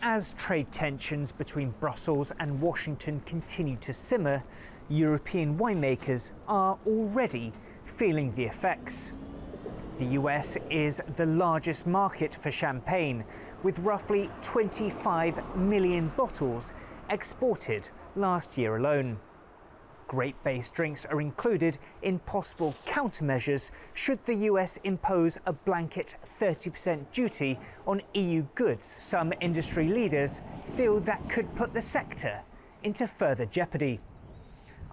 As trade tensions between Brussels and Washington continue to simmer, European winemakers are already feeling the effects. The US is the largest market for champagne, with roughly 25 million bottles exported last year alone. Grape-based drinks are included in possible countermeasures should the US impose a blanket 30% duty on EU goods. Some industry leaders feel that could put the sector into further jeopardy.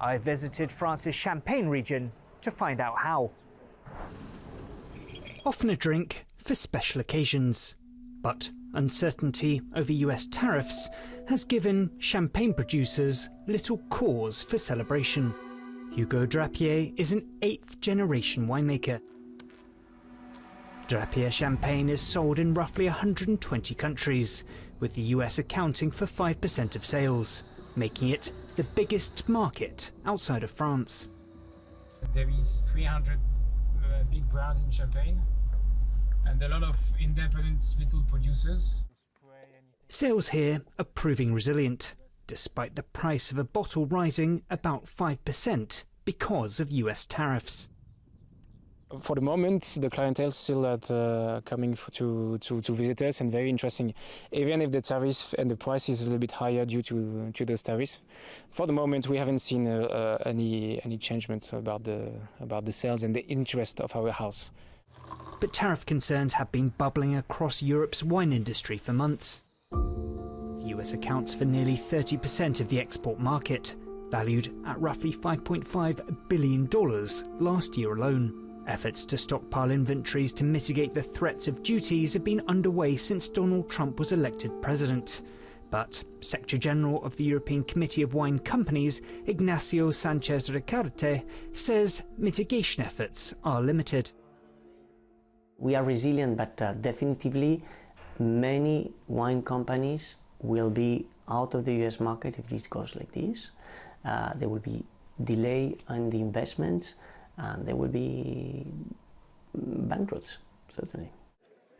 I visited France's Champagne region to find out how. Often a drink for special occasions, but uncertainty over US tariffs has given champagne producers little cause for celebration. Hugo Drapier is an 8th-generation winemaker. Drapier champagne is sold in roughly 120 countries, with the US accounting for 5% of sales, making it the biggest market outside of France. There is 300 big brands in Champagne and a lot of independent little producers. Sales here are proving resilient, despite the price of a bottle rising about 5% because of US tariffs. For the moment, the clientele is still coming to visit us and very interesting, even if the tariffs and the price is a little bit higher due to those tariffs. For the moment, we haven't seen any changement about the sales and the interest of our house. But tariff concerns have been bubbling across Europe's wine industry for months. The US accounts for nearly 30% of the export market, valued at roughly $5.5 billion last year alone. Efforts to stockpile inventories to mitigate the threats of duties have been underway since Donald Trump was elected president. But Secretary General of the European Committee of Wine Companies, Ignacio Sanchez Ricarte, says mitigation efforts are limited. We are resilient, but definitively many wine companies will be out of the US market if this goes like this. There will be delay in the investments, and there will be bankrupts, certainly.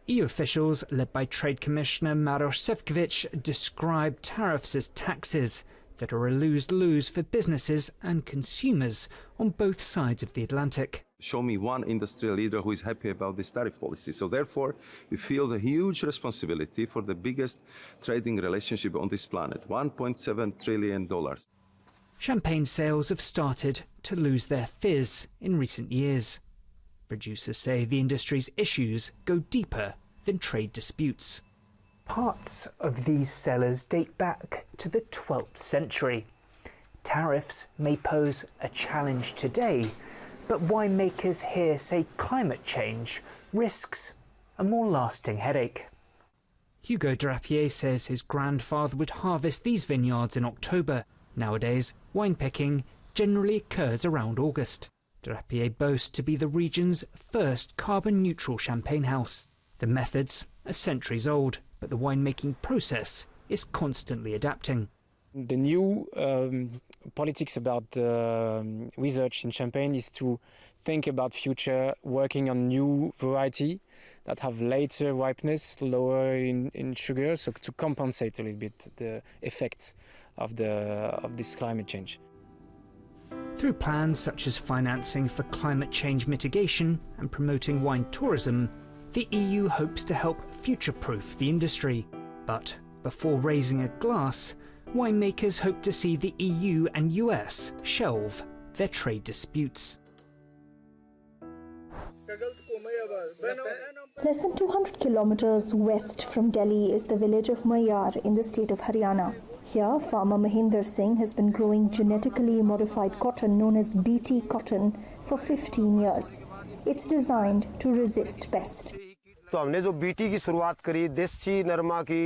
EU officials, led by Trade Commissioner Maroš Šefčovič, describe tariffs as taxes that are a lose-lose for businesses and consumers on both sides of the Atlantic. Show me one industry leader who is happy about this tariff policy. So therefore, we feel the huge responsibility for the biggest trading relationship on this planet, $1.7 trillion. Champagne sales have started to lose their fizz in recent years. Producers say the industry's issues go deeper than trade disputes. Parts of these cellars date back to the 12th century. Tariffs may pose a challenge today, but winemakers here say climate change risks a more lasting headache. Hugo Drapier says his grandfather would harvest these vineyards in October. Nowadays, wine picking generally occurs around August. Drapier boasts to be the region's first carbon-neutral champagne house. The methods are centuries old, but the winemaking process is constantly adapting. The new politics about research in Champagne is to think about future, working on new variety that have later ripeness, lower in sugar, so to compensate a little bit the effects of this climate change. Through plans such as financing for climate change mitigation and promoting wine tourism, the EU hopes to help future-proof the industry. But before raising a glass, winemakers hope to see the EU and US shelve their trade disputes. Less than 200 kilometers west from Delhi is the village of Mayar in the state of Haryana. Here, farmer Mahinder Singh has been growing genetically modified cotton known as BT cotton for 15 years. It's designed to resist pest. तो हमने जो BT की शुरुआत करी देसी नरमा की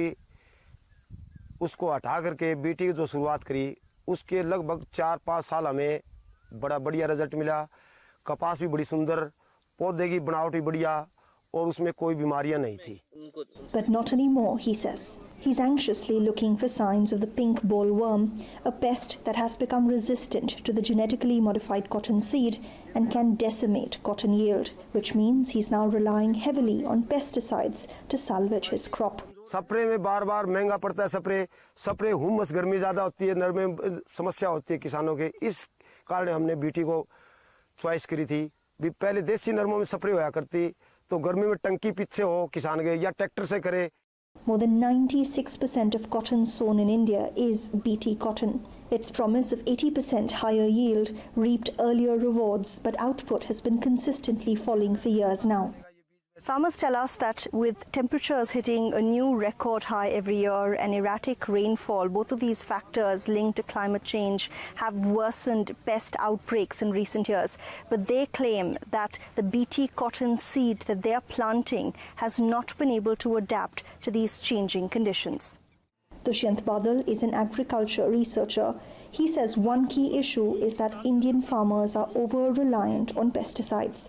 उसको हटा करके बीटी की जो शुरुआत करी उसके लगभग 4-5 साल हमें बड़ा बढ़िया रिजल्ट मिला कपास भी बड़ी सुंदर पौधे की बनावट भी बढ़िया और उसमें कोई बीमारियां नहीं थी. But not anymore, he says. He's anxiously looking for signs of the pink bollworm, a pest that has become resistant to the genetically modified cotton seed and can decimate cotton yield, which means he's now relying heavily on pesticides to salvage his crop. Spray में बार बार महंगा पड़ता है। Spray humus गर्मी ज़्यादा होती है, नर में समस्या होती है किसानों के। इस कारण हमने बीटी को चॉइस करी थी। भी पहले देसी नरमों में स्प्रे होया करती, तो गर्मी में टंकी पीछे हो किसान के या ट्रैक्टर से करे। More than 96% of cotton sown in India is BT cotton. Its promise of 80% higher yield reaped earlier rewards, but output has been consistently falling for years now. Farmers tell us that with temperatures hitting a new record high every year and erratic rainfall, both of these factors linked to climate change have worsened pest outbreaks in recent years. But they claim that the BT cotton seed that they are planting has not been able to adapt to these changing conditions. Dushyant Badal is an agriculture researcher. He says one key issue is that Indian farmers are over-reliant on pesticides.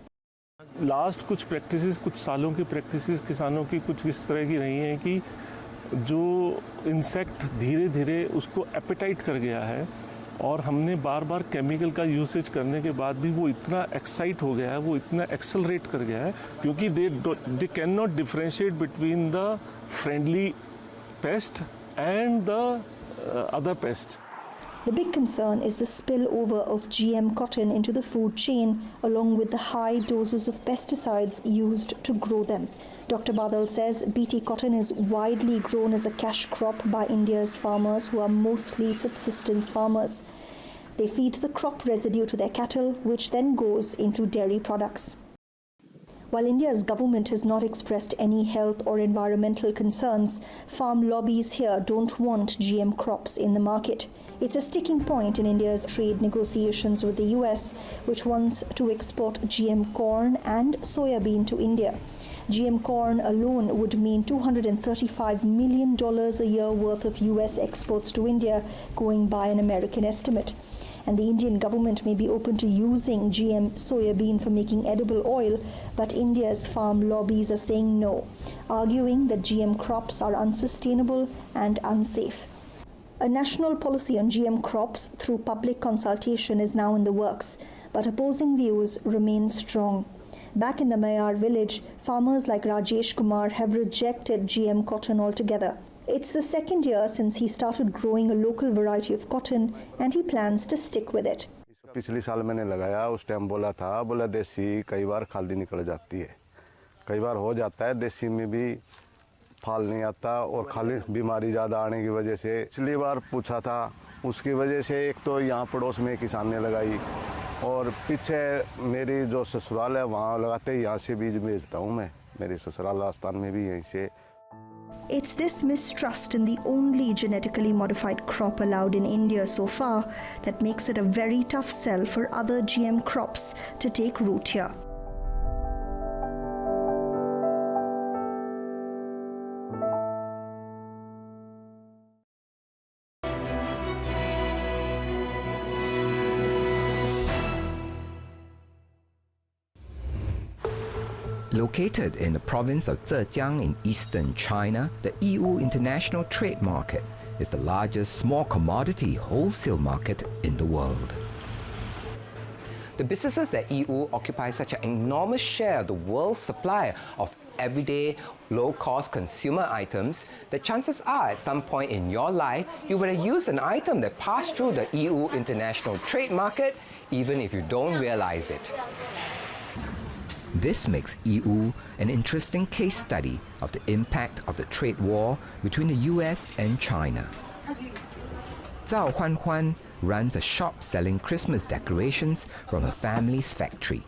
Last कुछ practices, कुछ सालों की practices किसानों की कुछ इस तरह की रही हैं कि जो इंसेक्ट धीरे धीरे उसको एपेटाइट कर गया है, और हमने बार बार केमिकल का यूसेज करने के बाद भी वो इतना एक्साइट हो गया है, वो इतना एक्सेलरेट कर गया है, क्योंकि they can not differentiate between the friendly paste and the other paste. The big concern is the spillover of GM cotton into the food chain, along with the high doses of pesticides used to grow them. Dr. Badal says BT cotton is widely grown as a cash crop by India's farmers, who are mostly subsistence farmers. They feed the crop residue to their cattle, which then goes into dairy products. While India's government has not expressed any health or environmental concerns, farm lobbies here don't want GM crops in the market. It's a sticking point in India's trade negotiations with the US, which wants to export GM corn and soybean to India. GM corn alone would mean $235 million a year worth of US exports to India, going by an American estimate. And the Indian government may be open to using GM soybean for making edible oil, but India's farm lobbies are saying no, arguing that GM crops are unsustainable and unsafe. A national policy on GM crops through public consultation is now in the works, but opposing views remain strong. Back in the Mayar village, farmers like Rajesh Kumar have rejected GM cotton altogether. It's the second year since he started growing a local variety of cotton, and he plans to stick with it. पिछले साल मैंने लगाया, उस time बोला देसी कई बार खाली निकल जाती है, कई बार हो जाता है, देसी में भी फाल नहीं आता और खाली बीमारी ज़्यादा आने की वजह से पिछली बार पूछा था, उसकी वजह से एक तो यहाँ पड़ोस में किसान ने लगाई, और पीछे मेरी जो ससुराल है वहाँ लगाते, यहाँ से बीज भेजता हूँ मैं, मेरी ससुराल राजस्थान में भी यहीं से. It's this mistrust in the only genetically modified crop allowed in India so far that makes it a very tough sell for other GM crops to take root here. Located in the province of Zhejiang in eastern China, the Yiwu International Trade Market is the largest small commodity wholesale market in the world. The businesses at Yiwu occupy such an enormous share of the world's supply of everyday, low-cost consumer items that chances are at some point in your life you would have used an item that passed through the Yiwu International Trade Market, even if you don't realize it. This makes Yiwu an interesting case study of the impact of the trade war between the US and China. Zhao Huan runs a shop selling Christmas decorations from her family's factory.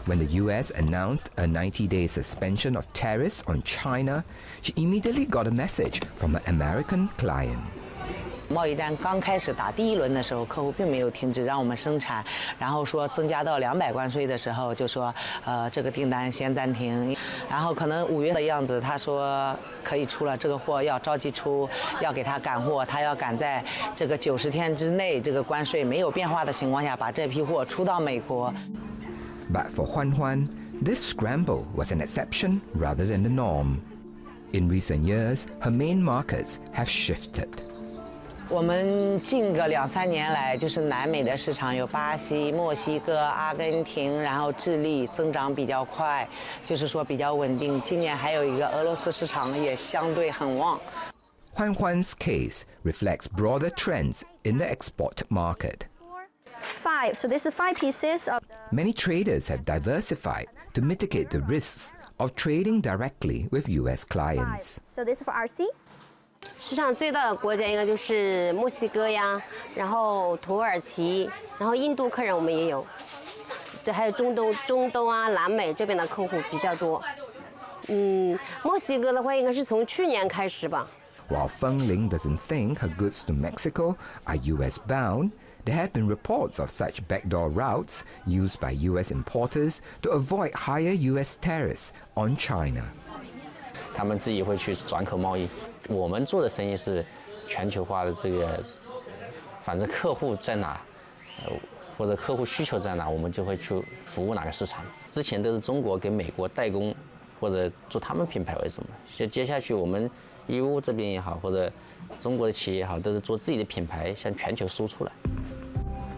When the US announced a 90-day suspension of tariffs on China, she immediately got a message from an American client. 贸易战刚开始打第一轮的时候，客户并没有停止让我们生产，然后说增加到200关税的时候，就说这个订单先暂停，然后可能5月的样子，他说可以出了，这个货要着急出，要给他赶货，他要赶在这个90天之内，这个关税没有变化的情况下，把这批货出到美国。But for Huan, this scramble was an exception rather than the norm. In recent years, her main markets have shifted. 我们近个2-3年来，就是南美的市场有巴西、墨西哥、阿根廷，然后智利增长比较快，就是说比较稳定。今年还有一个俄罗斯市场也相对很旺。Huan's case reflects broader trends in the export market. 5. So this is 5 pieces of. Many traders have diversified to mitigate the risks of trading directly with U.S. clients. So this is for RC. 市场最大的国家应该就是墨西哥呀，然后土耳其，然后印度客人我们也有，对，还有中东啊、南美这边的客户比较多。墨西哥的话应该是从去年开始吧。While Fengling doesn't think her goods to Mexico are U.S. bound, there have been reports of such backdoor routes used by U.S. importers to avoid higher U.S. tariffs on China. 他们自己会去转口贸易。我们做的生意是全球化的这个，反正客户在哪，或者客户需求在哪，我们就会去服务哪个市场。之前都是中国给美国代工或者做他们品牌为主嘛，所以接下去我们Yiwu这边也好，或者中国的企业也好，都是做自己的品牌向全球输出来。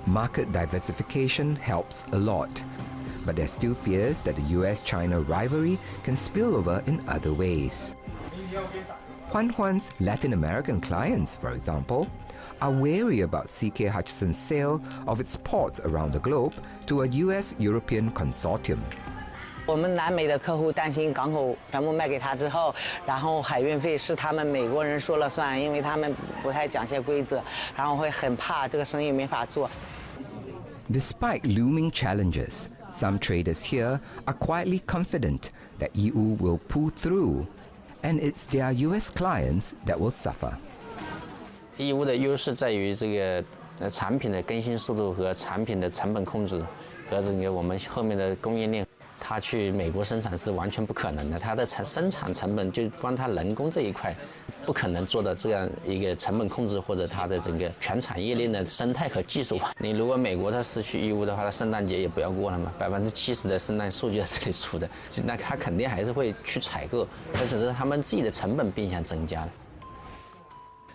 Market diversification helps a lot, but there's still fears that the US-China rivalry can spill over in other ways. Huan's Latin American clients, for example, are wary about CK Hutchison's sale of its ports around the globe to a US-European consortium. 我们南美的客户担心港口全部卖给他之后，然后海运费是他们美国人说了算，因为他们不太讲些规则，然后会很怕这个生意没法做。Despite looming challenges, some traders here are quietly confident that Yiwu will pull through, and it's their US clients that will suffer. Yiwu 的优势在于这个产品的更新速度和产品的成本控制，和这个我们后面的供应链。他去美国生产是完全不可能的，他的生产成本就光他人工这一块，不可能做到这样一个成本控制或者他的整个全产业链的生态和技术。你如果美国他失去义乌的话，他圣诞节也不要过了嘛，70%的圣诞数据在这里出的，那他肯定还是会去采购，那只是他们自己的成本变相增加了。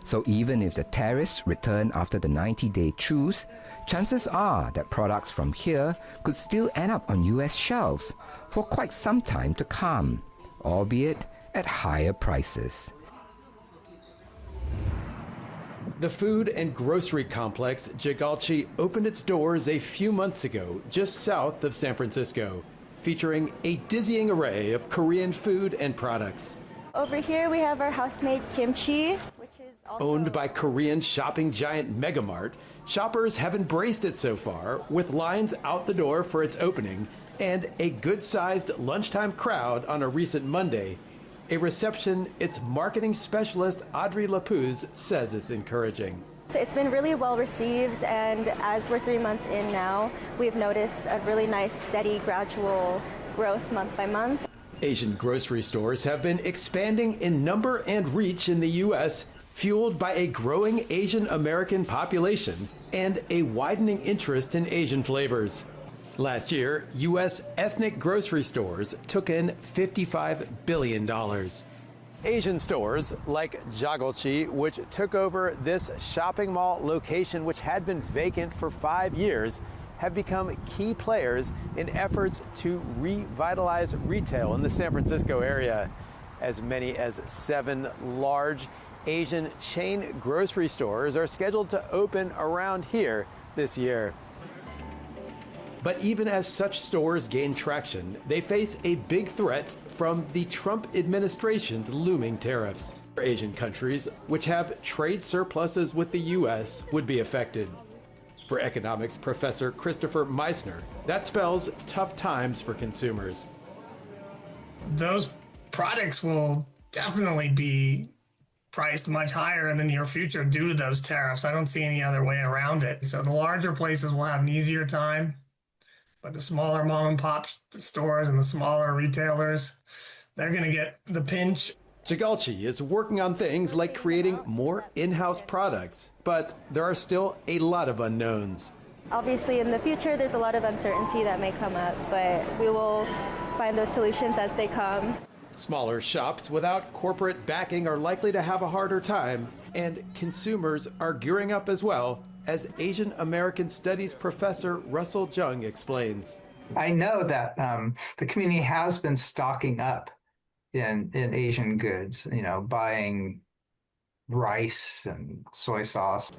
So even if the tariffs return after the 90-day truce, chances are that products from here could still end up on US shelves for quite some time to come, albeit at higher prices. The food and grocery complex Jigalchi opened its doors a few months ago just south of San Francisco, featuring a dizzying array of Korean food and products. Over here we have our house-made kimchi. Owned by Korean shopping giant Megamart, shoppers have embraced it so far, with lines out the door for its opening and a good-sized lunchtime crowd on a recent Monday, a reception its marketing specialist Audrey Lapuz says is encouraging. It's been really well received, and as we're 3 months in now, we've noticed a really nice, steady, gradual growth month by month. Asian grocery stores have been expanding in number and reach in the U.S., fueled by a growing Asian American population and a widening interest in Asian flavors. Last year, U.S. ethnic grocery stores took in $55 billion. Asian stores like Jigalchi, which took over this shopping mall location which had been vacant for 5 years, have become key players in efforts to revitalize retail in the San Francisco area. As many as 7 large Asian chain grocery stores are scheduled to open around here this year. But even as such stores gain traction, they face a big threat from the Trump administration's looming tariffs. Asian countries, which have trade surpluses with the U.S., would be affected. For economics professor Christopher Meissner, that spells tough times for consumers. Those products will definitely be priced much higher in the near future due to those tariffs. I don't see any other way around it. So the larger places will have an easier time, but the smaller mom and pop stores and the smaller retailers, they're going to get the pinch. Jigalchi is working on things like creating more in-house products, but there are still a lot of unknowns. Obviously, in the future, there's a lot of uncertainty that may come up, but we will find those solutions as they come. Smaller shops without corporate backing are likely to have a harder time, and consumers are gearing up as well, as Asian American Studies professor Russell Jung explains. I know that the community has been stocking up in Asian goods, buying rice and soy sauce.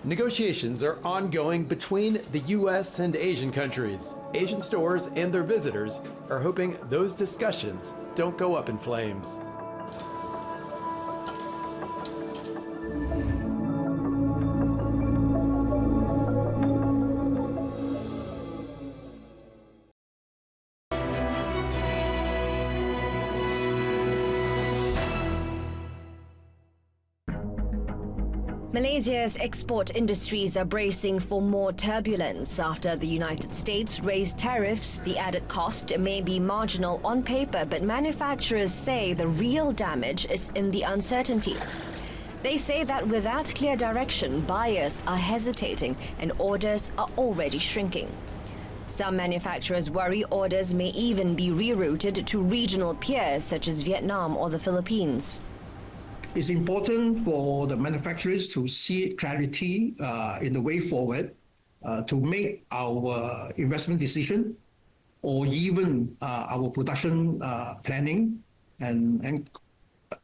Negotiations are ongoing between the U.S. and Asian countries. Asian stores and their visitors are hoping those discussions don't go up in flames. Malaysia's export industries are bracing for more turbulence after the United States raised tariffs. The added cost may be marginal on paper, but manufacturers say the real damage is in the uncertainty. They say that without clear direction, buyers are hesitating and orders are already shrinking. Some manufacturers worry orders may even be rerouted to regional peers such as Vietnam or the Philippines. It's important for the manufacturers to see clarity in the way forward to make our investment decision or even our production planning. And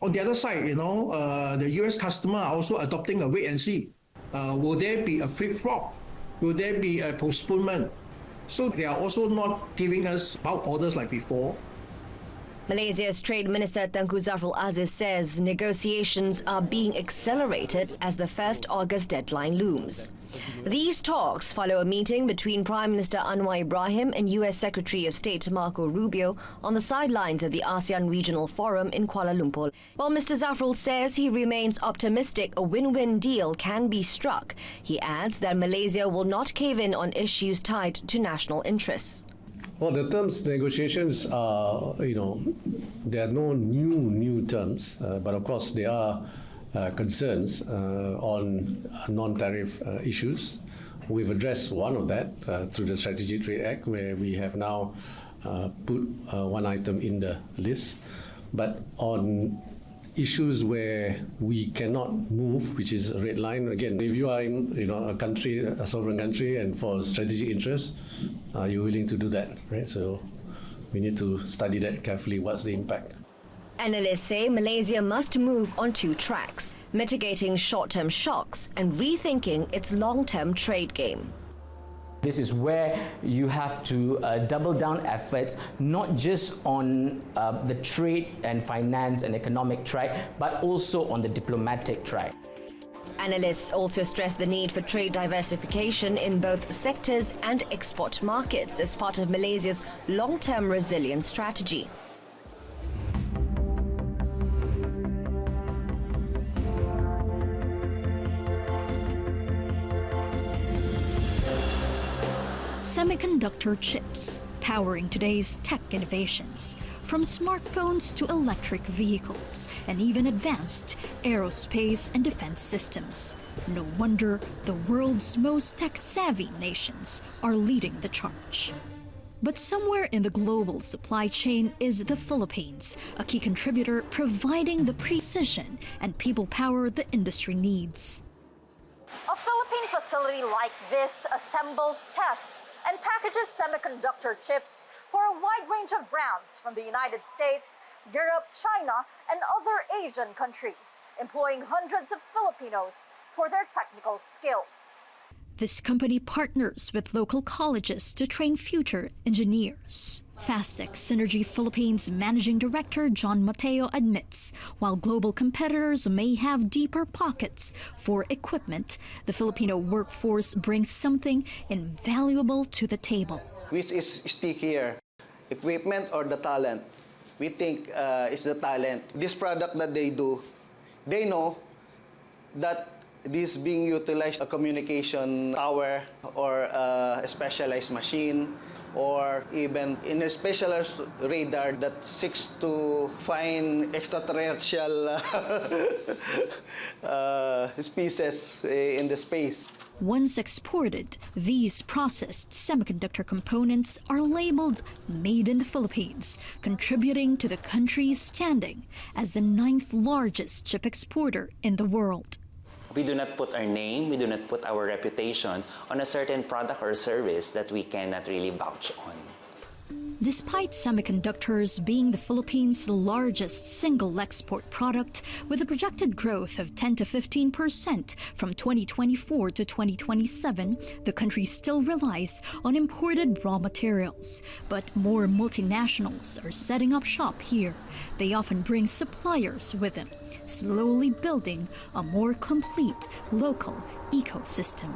on the other side, the US customer are also adopting a wait and see. Will there be a flip-flop? Will there be a postponement? So they are also not giving us bulk orders like before. Malaysia's Trade Minister Tengku Zafrul Aziz says negotiations are being accelerated as the 1st August deadline looms. These talks follow a meeting between Prime Minister Anwar Ibrahim and US Secretary of State Marco Rubio on the sidelines of the ASEAN Regional Forum in Kuala Lumpur. While Mr. Zafrul says he remains optimistic a win-win deal can be struck, he adds that Malaysia will not cave in on issues tied to national interests. Well, the terms negotiations are, there are no new terms, but of course there are concerns on non-tariff issues. We've addressed one of that through the Strategic Trade Act, where we have now put one item in the list. But on issues where we cannot move, which is a red line, again, if you are in a country, a sovereign country, and for strategic interests, you're willing to do that, right? So we need to study that carefully. What's the impact? Analysts say Malaysia must move on 2 tracks, mitigating short-term shocks and rethinking its long-term trade game. This is where you have to double down efforts, not just on the trade and finance and economic track, but also on the diplomatic track. Analysts also stress the need for trade diversification in both sectors and export markets as part of Malaysia's long-term resilience strategy. Semiconductor chips powering today's tech innovations, from smartphones to electric vehicles and even advanced aerospace and defense systems. No wonder the world's most tech-savvy nations are leading the charge. But somewhere in the global supply chain is the Philippines, a key contributor providing the precision and people power the industry needs. A Philippine facility like this assembles, tests, and packages semiconductor chips for a wide range of brands from the United States, Europe, China, and other Asian countries, employing hundreds of Filipinos for their technical skills. This company partners with local colleges to train future engineers. Fastech Synergy Philippines Managing Director John Mateo admits, while global competitors may have deeper pockets for equipment, the Filipino workforce brings something invaluable to the table. Which is stickier, equipment or the talent? We think it's the talent. This product that they do, they know that this being utilized a communication tower or a specialized machine, or even in a specialized radar that seeks to find extraterrestrial species in the space. Once exported, these processed semiconductor components are labeled Made in the Philippines, contributing to the country's standing as the 9th largest chip exporter in the world. We do not put our name, we do not put our reputation on a certain product or service that we cannot really vouch on. Despite semiconductors being the Philippines' largest single export product, with a projected growth of 10 to 15% from 2024 to 2027, the country still relies on imported raw materials. But more multinationals are setting up shop here. They often bring suppliers with them, slowly building a more complete local ecosystem.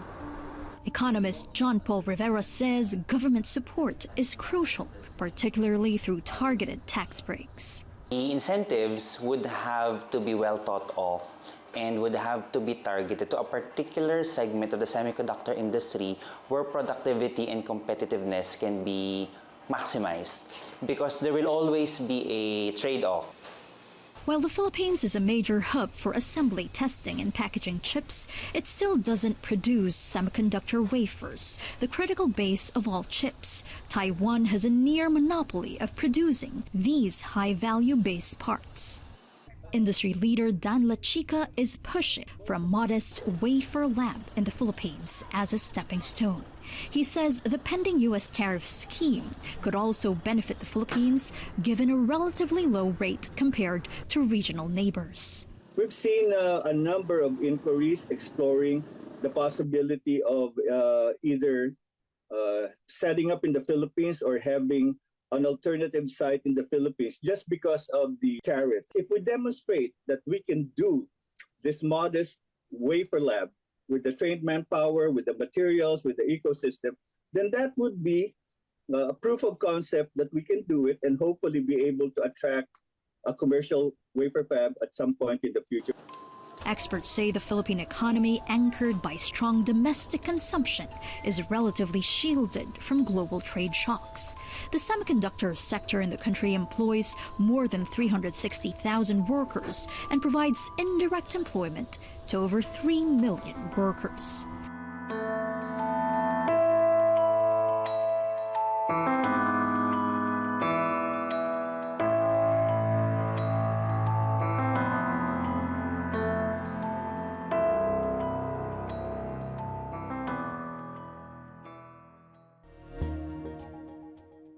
Economist John Paul Rivera says government support is crucial, particularly through targeted tax breaks. The incentives would have to be well thought of and would have to be targeted to a particular segment of the semiconductor industry where productivity and competitiveness can be maximized, because there will always be a trade-off. While the Philippines is a major hub for assembly, testing, and packaging chips, it still doesn't produce semiconductor wafers, the critical base of all chips. Taiwan has a near monopoly of producing these high-value base parts. Industry leader Dan Lachica is pushing for a modest wafer lab in the Philippines as a stepping stone. He says the pending U.S. tariff scheme could also benefit the Philippines, given a relatively low rate compared to regional neighbors. We've seen a number of inquiries exploring the possibility of either setting up in the Philippines or having an alternative site in the Philippines just because of the tariff. If we demonstrate that we can do this modest wafer lab with the trained manpower, with the materials, with the ecosystem, then that would be a proof of concept that we can do it and hopefully be able to attract a commercial wafer fab at some point in the future. Experts say the Philippine economy, anchored by strong domestic consumption, is relatively shielded from global trade shocks. The semiconductor sector in the country employs more than 360,000 workers and provides indirect employment to over 3 million workers.